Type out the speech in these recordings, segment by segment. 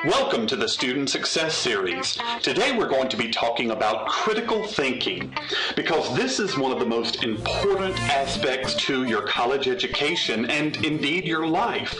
Welcome to the Student Success Series. Today we're going to be talking about critical thinking because this is one of the most important aspects to your college education and indeed your life,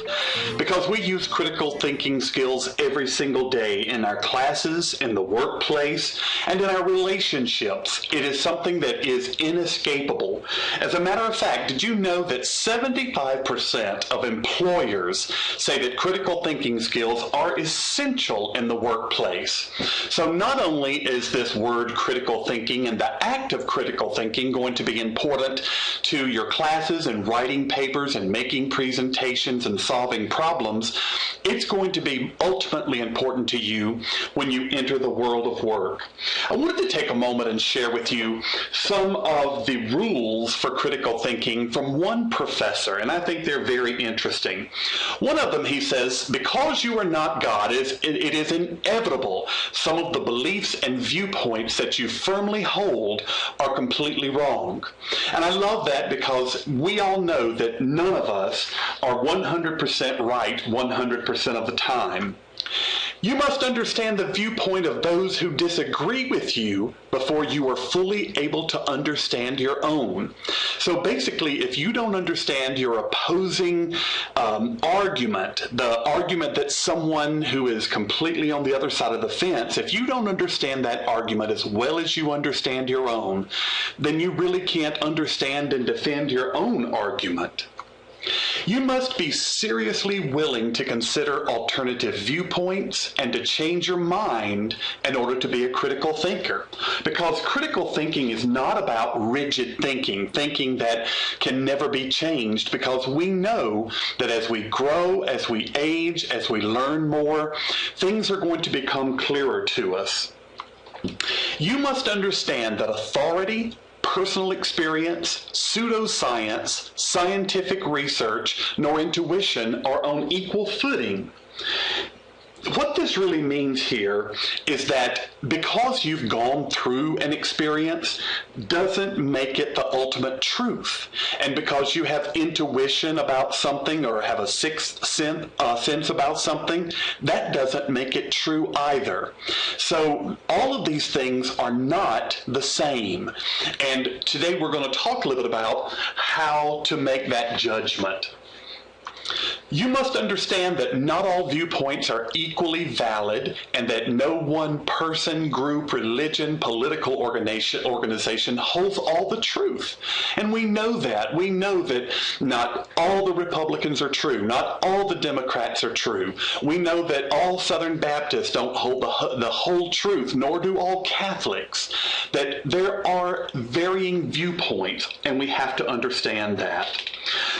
because we use critical thinking skills every single day in our classes, in the workplace, and in our relationships. It is something that is inescapable. As a matter of fact, did you know that 75% of employers say that critical thinking skills are essential in the workplace? So not only is this word critical thinking and the act of critical thinking going to be important to your classes and writing papers and making presentations and solving problems, it's going to be ultimately important to you when you enter the world of work. I wanted to take a moment and share with you some of the rules for critical thinking from one professor, and I think they're very interesting. One of them, he says, because you are not God, it is inevitable some of the beliefs and viewpoints that you firmly hold are completely wrong. And I love that because we all know that none of us are 100% right 100% of the time. You must understand the viewpoint of those who disagree with you before you are fully able to understand your own. So basically, if you don't understand your opposing argument, the argument that someone who is completely on the other side of the fence, if you don't understand that argument as well as you understand your own, then you really can't understand and defend your own argument. You must be seriously willing to consider alternative viewpoints and to change your mind in order to be a critical thinker. Because critical thinking is not about rigid thinking, thinking that can never be changed, because we know that as we grow, as we age, as we learn more, things are going to become clearer to us. You must understand that authority, personal experience, pseudoscience, scientific research, nor intuition are on equal footing. What this really means here is that because you've gone through an experience doesn't make it the ultimate truth. And because you have intuition about something or have a sixth sense about something, that doesn't make it true either. So all of these things are not the same. And today we're going to talk a little bit about how to make that judgment. You must understand that not all viewpoints are equally valid and that no one person, group, religion, political organization holds all the truth. And we know that. We know that not all the Republicans are true. Not all the Democrats are true. We know that all Southern Baptists don't hold the whole truth, nor do all Catholics. That there are varying viewpoints, and we have to understand that.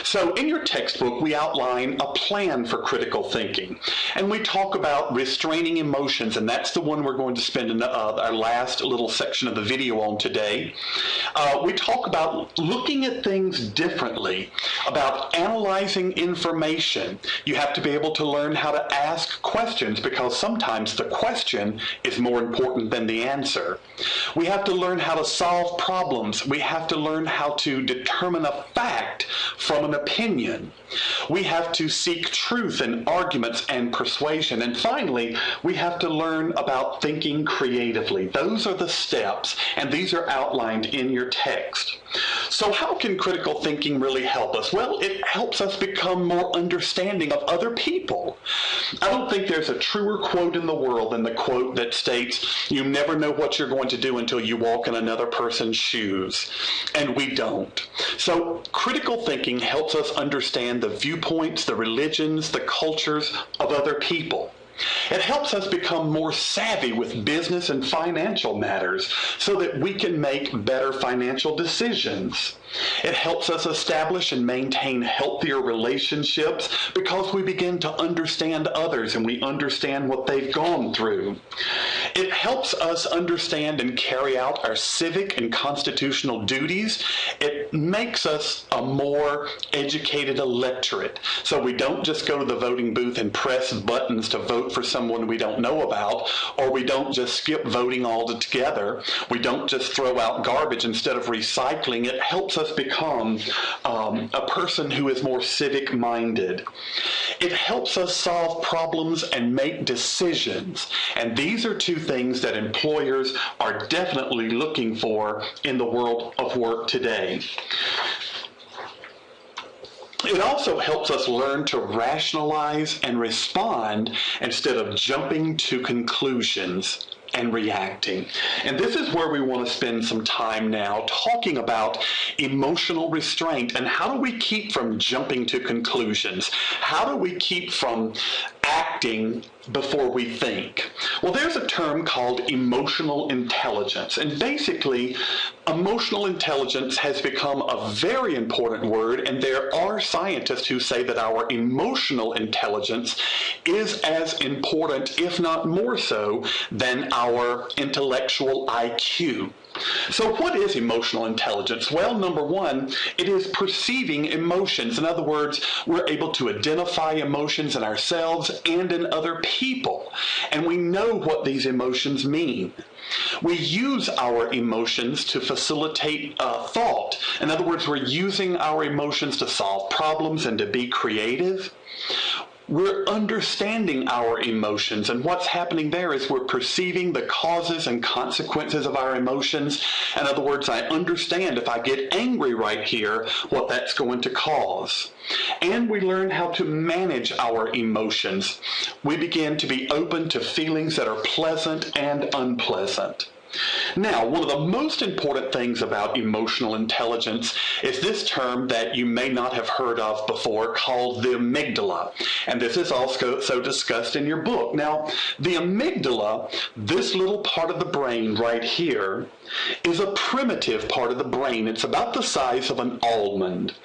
So in your textbook, we outline a plan for critical thinking. And we talk about restraining emotions, and that's the one we're going to spend our last little section of the video on today. We talk about looking at things differently, about analyzing information. You have to be able to learn how to ask questions because sometimes the question is more important than the answer. We have to learn how to solve problems. We have to learn how to determine a fact from an opinion. We have to seek truth in arguments and persuasion. And finally, we have to learn about thinking creatively. Those are the steps, and these are outlined in your text. So how can critical thinking really help us? Well, it helps us become more understanding of other people. I don't think there's a truer quote in the world than the quote that states, "You never know what you're going to do until you walk in another person's shoes." And we don't. So critical thinking helps us understand the viewpoints, the religions, the cultures of other people. It helps us become more savvy with business and financial matters so that we can make better financial decisions. It helps us establish and maintain healthier relationships because we begin to understand others and we understand what they've gone through. It helps us understand and carry out our civic and constitutional duties. It makes us a more educated electorate. So we don't just go to the voting booth and press buttons to vote for someone we don't know about, or we don't just skip voting altogether. We don't just throw out garbage instead of recycling. It helps us become a person who is more civic-minded. It helps us solve problems and make decisions. And these are two things that employers are definitely looking for in the world of work today. It also helps us learn to rationalize and respond instead of jumping to conclusions and reacting. And this is where we want to spend some time now talking about emotional restraint and how do we keep from jumping to conclusions? How do we keep from acting before we think? Well, there's a term called emotional intelligence, and basically emotional intelligence has become a very important word, and there are scientists who say that our emotional intelligence is as important, if not more so, than our intellectual IQ. So what is emotional intelligence? Well, number one, it is perceiving emotions. In other words, we're able to identify emotions in ourselves and in other people, and we know what these emotions mean. We use our emotions to facilitate thought. In other words, we're using our emotions to solve problems and to be creative. We're understanding our emotions, and what's happening there is we're perceiving the causes and consequences of our emotions. In other words, I understand if I get angry right here, what that's going to cause. And we learn how to manage our emotions. We begin to be open to feelings that are pleasant and unpleasant. Now, one of the most important things about emotional intelligence is this term that you may not have heard of before called the amygdala. And this is also discussed in your book. Now, the amygdala, this little part of the brain right here, is a primitive part of the brain. It's about the size of an almond.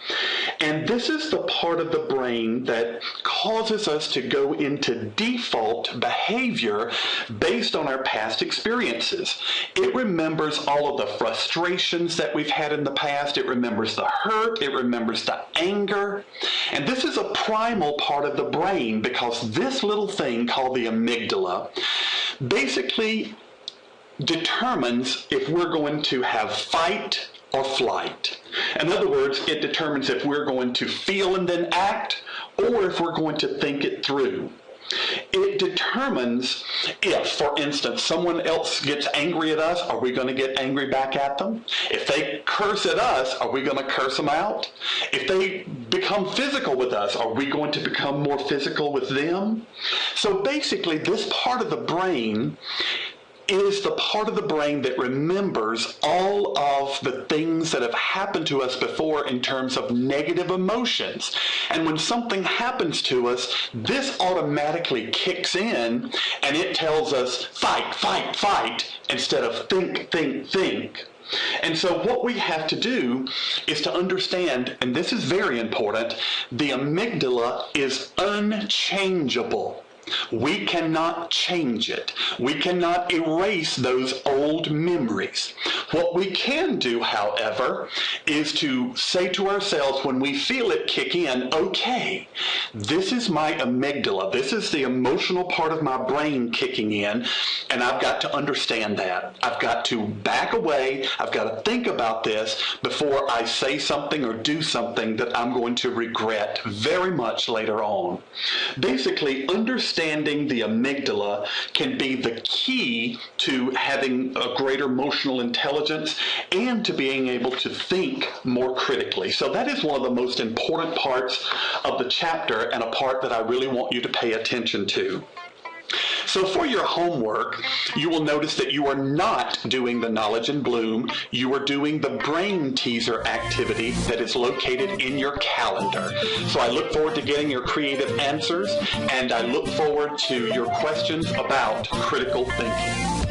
And this is the part of the brain that causes us to go into default behavior based on our past experiences. It remembers all of the frustrations that we've had in the past. It remembers the hurt. It remembers the anger. And this is a primal part of the brain because this little thing called the amygdala basically determines if we're going to have fight or flight. In other words, it determines if we're going to feel and then act, or if we're going to think it through. It determines if, for instance, someone else gets angry at us, are we going to get angry back at them? If they curse at us, are we going to curse them out? If they become physical with us, are we going to become more physical with them? So basically, this part of the brain is the part of the brain that remembers all of the things that have happened to us before in terms of negative emotions. And when something happens to us, this automatically kicks in and it tells us fight, fight, fight, instead of think, think, think. And so what we have to do is to understand, and this is very important, the amygdala is unchangeable. We cannot change it. We cannot erase those old memories. What we can do, however, is to say to ourselves when we feel it kick in, okay, this is my amygdala. This is the emotional part of my brain kicking in, and I've got to understand that. I've got to back away. I've got to think about this before I say something or do something that I'm going to regret very much later on. Basically, understanding the amygdala can be the key to having a greater emotional intelligence and to being able to think more critically. So that is one of the most important parts of the chapter, and a part that I really want you to pay attention to. So for your homework, you will notice that you are not doing the Knowledge in Bloom. You are doing the brain teaser activity that is located in your calendar. So I look forward to getting your creative answers, and I look forward to your questions about critical thinking.